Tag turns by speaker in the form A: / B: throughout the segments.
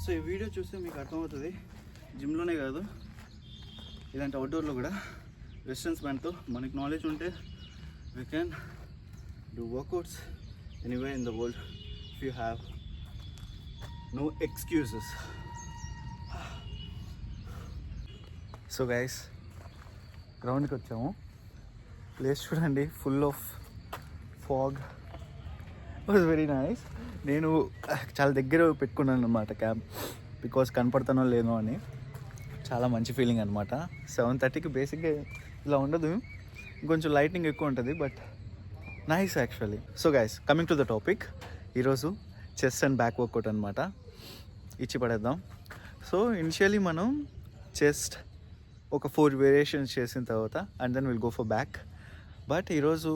A: So ఈ video చూస్తే మీకు అర్థమవుతుంది, జిమ్లోనే కాదు ఇలాంటి అవుట్డోర్లో కూడా రెసిస్టెన్స్ బ్యాండ్తో మనకి నాలెడ్జ్ ఉంటే we can do workouts anyway in the world if you have no excuses. So guys, గ్రౌండ్కి వచ్చాము. ప్లేస్ చూడండి, full of fog. Was very nice. నేను చాలా దగ్గర పెట్టుకున్నాను అనమాట క్యాబ్, బికాస్ కనపడతానో లేనో అని. చాలా మంచి ఫీలింగ్ అనమాట. 7:30కి బేసిక్గా ఇలా ఉండదు, కొంచెం లైటింగ్ ఎక్కువ ఉంటుంది, but nice actually. So guys, coming to the topic, ఈరోజు చెస్ట్ అండ్ బ్యాక్ వర్కౌట్ అనమాట. ఇచ్చి పడేద్దాం. సో ఇనిషియలీ మనం చెస్ట్ ఒక 4 వేరియేషన్స్ చేసిన తర్వాత and then will go for back. But ఈరోజు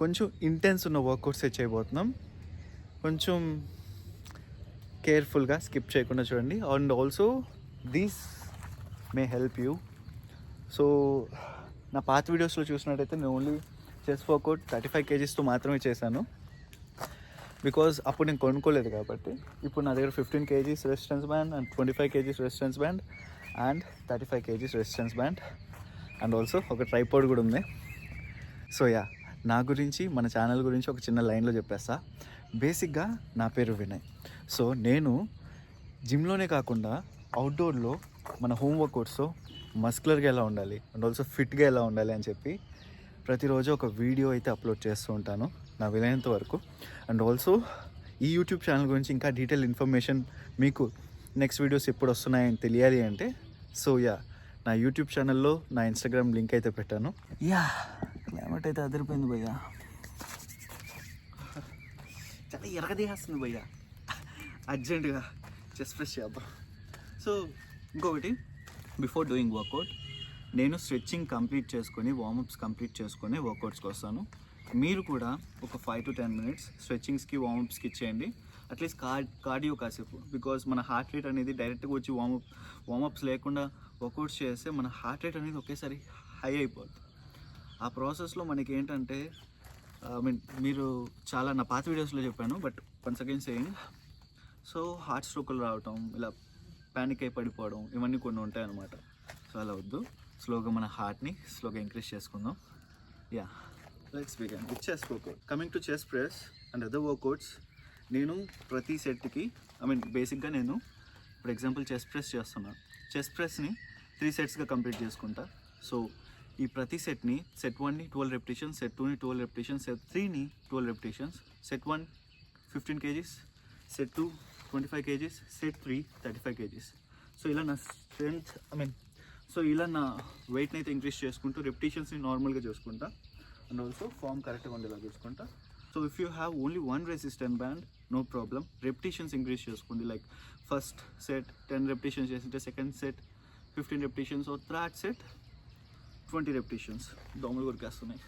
A: కొంచెం ఇంటెన్స్ ఉన్న వర్కౌట్స్ చేయబోతున్నాం. కొంచెం కేర్ఫుల్గా స్కిప్ చేయకుండా చూడండి. And also these may help you. So నా పాత వీడియోస్లో చూసినట్టయితే నేను ఓన్లీ చెస్ట్ వర్కౌట్ 35 kgsతో మాత్రమే చేశాను, బికాజ్ అప్పుడు నేను కొనుక్కోలేదు కాబట్టి. ఇప్పుడు నా దగ్గర 15 kgs resistance band and 25 kgs resistance band and 35 kgs resistance band and also ఒక ట్రైపాడ్ కూడా ఉంది. సో యా, నా గురించి, మన ఛానల్ గురించి ఒక చిన్న లైన్లో చెప్పేస్తా. బేసిక్గా నా పేరు వినయ్. సో నేను జిమ్లోనే కాకుండా అవుట్డోర్లో మన హోమ్ వర్కౌట్స్లో మస్కులర్గా ఎలా ఉండాలి అండ్ ఆల్సో ఫిట్గా ఎలా ఉండాలి అని చెప్పి ప్రతిరోజు ఒక వీడియో అయితే అప్లోడ్ చేస్తూ ఉంటాను నా వీలైనంత వరకు. అండ్ ఆల్సో ఈ యూట్యూబ్ ఛానల్ గురించి ఇంకా డీటెయిల్ ఇన్ఫర్మేషన్ మీకు నెక్స్ట్ వీడియోస్ ఎప్పుడు వస్తున్నాయని తెలియాలి అంటే, సో యా, నా యూట్యూబ్ ఛానల్లో నా ఇన్స్టాగ్రామ్ లింక్ అయితే పెట్టాను. యా, క్లైమేట్ అయితే అదిరిపోయింది భయ్యా, చాలా ఎరగదీస్తుంది భయ్యా. అర్జెంటుగా చెస్ట్ ప్రెస్ చేద్దాం. సో ఇంకొకటి, బిఫోర్ డూయింగ్ వర్కౌట్ నేను స్ట్రెచ్చింగ్ కంప్లీట్ చేసుకొని, వార్మప్స్ కంప్లీట్ చేసుకొని వర్కౌట్స్కి వస్తాను. మీరు కూడా ఒక 5 to 10 minutes స్ట్రెచ్చింగ్స్కి, వార్మప్స్కి ఇచ్చేయండి. అట్లీస్ట్ కార్డియో కాసేపు, బికాజ్ మన హార్ట్ రేట్ అనేది డైరెక్ట్గా వచ్చి వార్మప్స్ లేకుండా వర్కౌట్స్ చేస్తే మన హార్ట్ రేట్ అనేది ఒకేసారి హై అయిపోతుంది. ఆ ప్రాసెస్లో మనకి ఏంటంటే, మీరు చాలా నా పాత వీడియోస్లో చెప్పాను, but once again saying, so heart స్ట్రోకులు రావటం, ఇలా ప్యానిక్ అయి పడిపోవడం, ఇవన్నీ కొన్ని ఉంటాయన్నమాట. సో అలా వద్దు, స్లోగా మన హార్ట్ని స్లోగా ఇంక్రీజ్ చేసుకుందాం. Yeah, let's begin with chest workout. Coming to chest press and other workouts, నేను ప్రతి సెట్కి బేసిక్గా నేను ఫర్ ఎగ్జాంపుల్ చెస్ట్ ప్రెస్ చేస్తున్నాను. చెస్ట్ ప్రెస్ని 3 setsగా కంప్లీట్ చేసుకుంటా. సో ఈ ప్రతి సెట్ని, సెట్ 1ని 12 repetitions, సెట్ 2ని 12 repetitions, సెట్ 3ని 12 repetitions, set 1 15 kgs, set 2 25 kgs, set 3 35 kgs. So ఇలా నా స్ట్రెంత్, సో ఇలా నా వెయిట్ని అయితే ఇంక్రీజ్ చేసుకుంటూ రెపిటేషన్స్ని నార్మల్గా చూసుకుంటా అండ్ ఆల్సో ఫామ్ కరెక్ట్గా ఉండేలా చూసుకుంటా. So if you have only 1 resistance band, no problem, repetitions increase చేసుకోండి. లైక్ ఫస్ట్ సెట్ 10 repetitions చేస్తుంటే second set 15 repetitions, or third set 20 repetitions. దోమలు కొరికేస్తున్నాయి.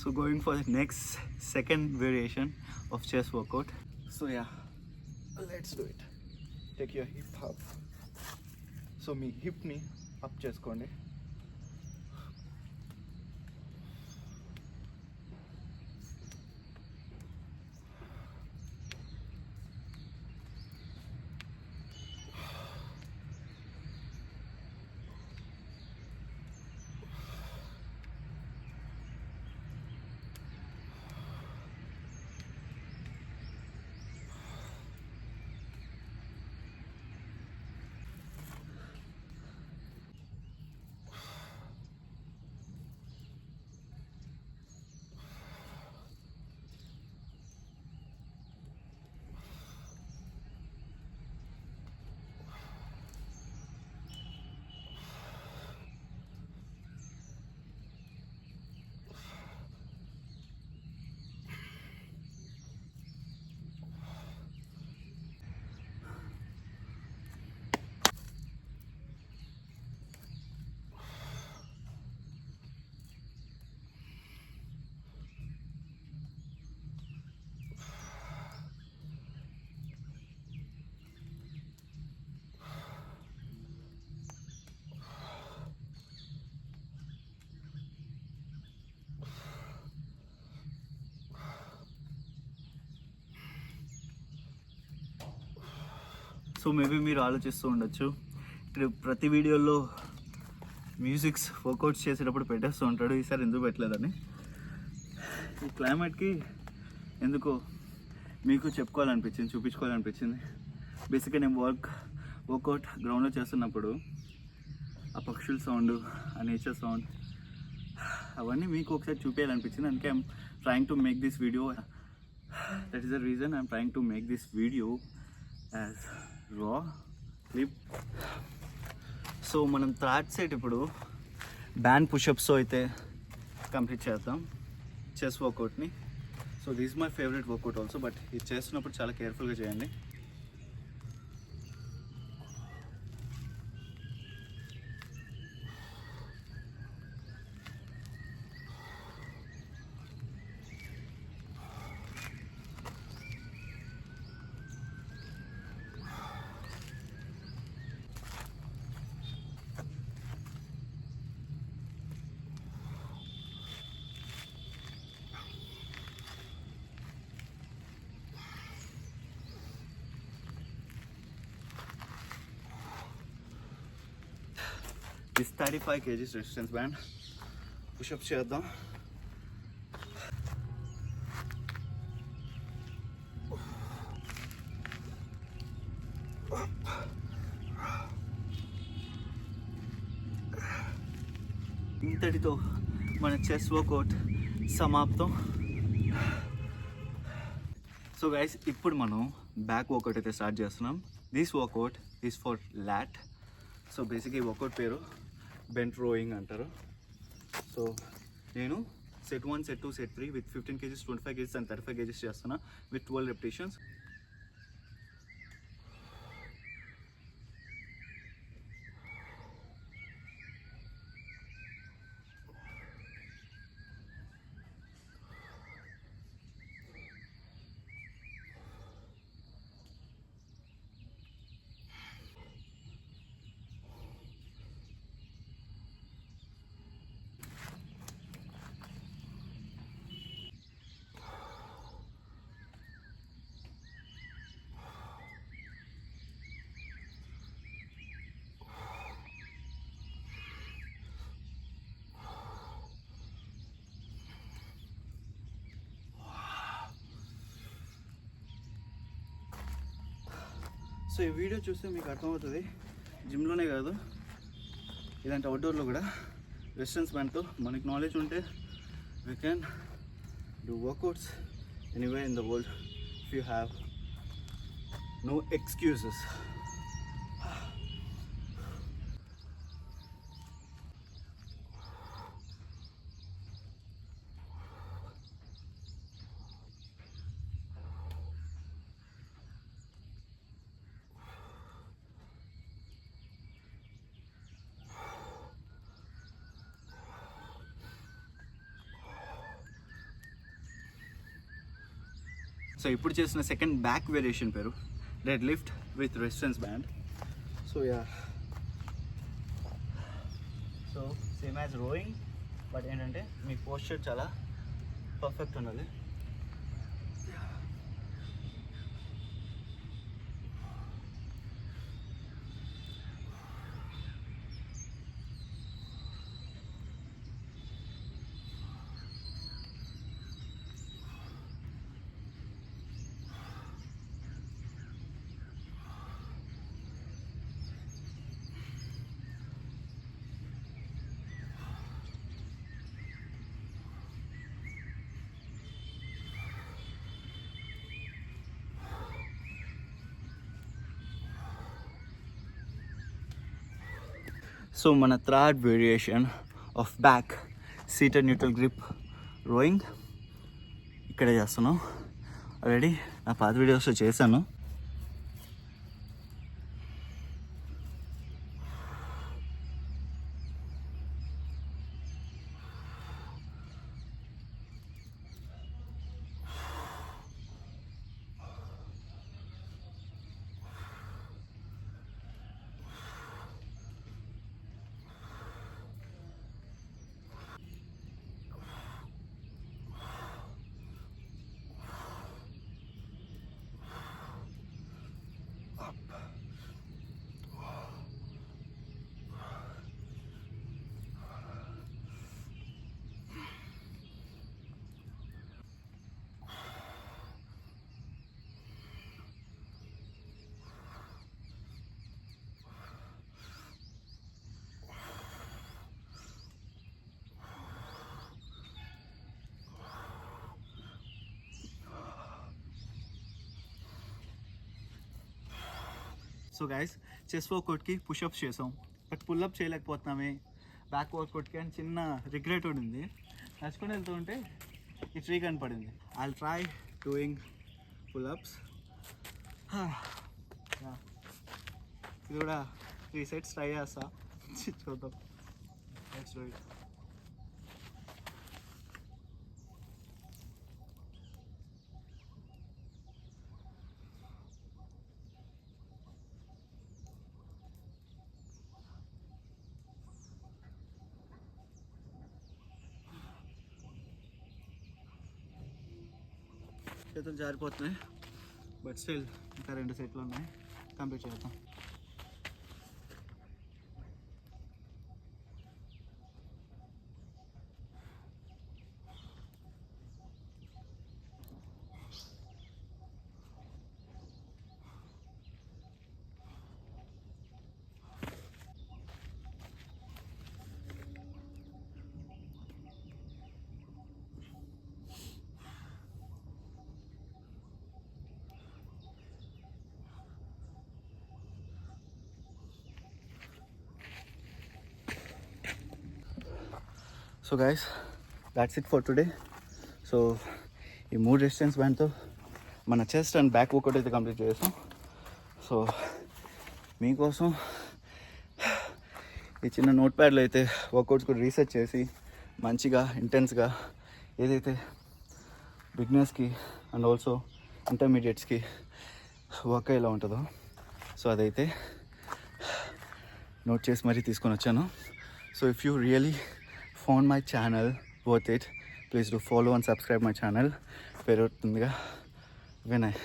A: So going for the next second variation of chest workout. So yeah, let's do it. Take your hip up. So మీ హిప్ని up చేసుకోండి. So maybe మీరు ఆలోచిస్తూ ఉండొచ్చు, ఇక్కడ ప్రతి వీడియోలో మ్యూజిక్స్ వర్కౌట్స్ చేసేటప్పుడు పెట్టేస్తూ ఉంటాడు, ఈసారి ఎందుకు పెట్టలేదని. ఈ క్లైమేట్కి ఎందుకో మీకు చెప్పుకోవాలనిపించింది, చూపించుకోవాలనిపించింది. బేసిక్గా నేను వర్కౌట్ గ్రౌండ్లో చేస్తున్నప్పుడు ఆ పక్షుల సౌండ్, ఆ నేచర్ సౌండ్ అవన్నీ మీకు ఒకసారి చూపించాలనిపించింది. అందుకే I'm trying to make this video. That is the reason I'm trying to make this video as raw clip. So మనం థర్డ్ సెట్ ఇప్పుడు బ్యాండ్ పుషప్స్తో అయితే కంప్లీట్ చేద్దాం చెస్ వర్కౌట్ని. So this my favourite workout also, but ఇది చేస్తున్నప్పుడు చాలా కేర్ఫుల్గా చేయండి. This 35 kgs resistance band pushups చేద్దాం. ఇంతటితో మన చెస్ వర్కౌట్ సమాప్తం. సో గైస్, ఇప్పుడు మనం బ్యాక్ వర్కౌట్ అయితే స్టార్ట్ చేస్తున్నాం. This work out is for lot. So బేసిక్గా ఈ వర్కౌట్ పేరు బెంట్ రోయింగ్ అంటారు. సో నేను set 1, set 2, set 3 with 15 kgs, 25 kgs and 35 kgs చేస్తున్నా విత్ 12 repetitions. సో ఈ వీడియో చూస్తే మీకు అర్థమవుతుంది, జిమ్లోనే కాదు ఇలాంటి అవుట్డోర్లో కూడా రెసిస్టెన్స్ బ్యాండ్తో మనకి నాలెడ్జ్ ఉంటే we can do workouts anyway in the world if you have no excuses. So ఇప్పుడు చేసిన సెకండ్ బ్యాక్ వేరియేషన్ పేరు deadlift with resistance band. So yeah, so same as rowing, but ఏంటంటే మీ posture చాలా perfect ఉండాలి. So మన third variation of back seated neutral grip rowing ఇక్కడే చేస్తున్నాం. ఆల్రెడీ నా పాత వీడియోస్లో చేశాను. సో గైస్ చెస్ట్ వర్కౌట్కి పుషప్స్ చేసాం, బట్ పుల్అప్ చేయలేకపోతున్నామే. బ్యాక్ వర్కౌట్కి అని చిన్న రిగ్రెట్ ఉండింది. నడుచుకొని వెళ్తూ ఉంటే ఈ ట్రీ కనపడింది. I try doing pull-ups. ఇది కూడా 3 సెట్స్ ట్రై చేస్తా, చూద్దాం. Let's do it. చేతులు జారిపోతున్నాయి, బట్ స్టిల్ ఇంకా 2 సెట్లు ఉన్నాయి, కంప్లీట్ చేద్దాం. So guys that's it for today. So ఈ 3 రెసిస్టెన్స్ బ్యాండ్తో మన చెస్ట్ అండ్ బ్యాక్ వర్కౌట్ అయితే కంప్లీట్ చేసాం. సో మీకోసం ఈ చిన్న నోట్ ప్యాడ్లో అయితే వర్కౌట్స్ కూడా రీసెర్చ్ చేసి మంచిగా ఇంటెన్స్గా ఏదైతే బిగినర్స్కి అండ్ ఆల్సో ఇంటర్మీడియట్స్కి వర్క్ అయ్యేలా ఉంటుందో సో అదైతే నోట్ చేసి మరీ తీసుకొని వచ్చాను. So if you really found my channel worth it, please do follow and subscribe my channel. పేరు ఉంటుందిగా వినయ్.